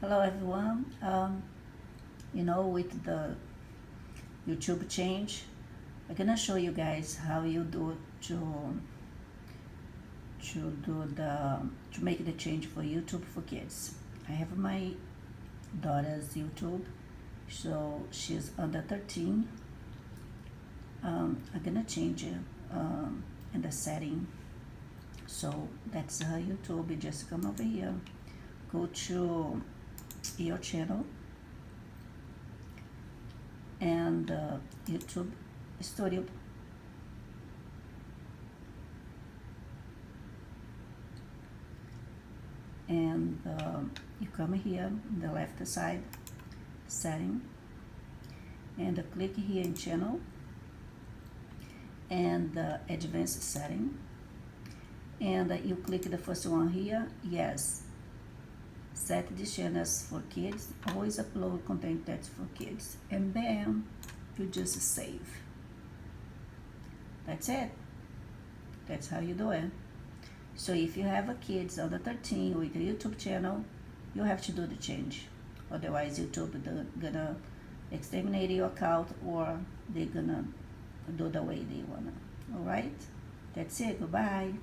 Hello everyone. With the YouTube change, I'm gonna show you guys how you do to make the change for YouTube for kids. I have my daughter's YouTube, so she's under 13. I'm gonna change it in the setting. So that's her YouTube. You just come over here, go to your channel and YouTube Studio, and you come here on the left side setting and click here in channel and advanced setting, and you click the first one here, yes, set these channels for kids, always upload content that's for kids, and then you just save. That's it. That's how you do it. So if you have a kids under 13 with a YouTube channel, you have to do the change. Otherwise YouTube gonna exterminate your account, or they're gonna do the way they wanna. Alright? That's it. Goodbye.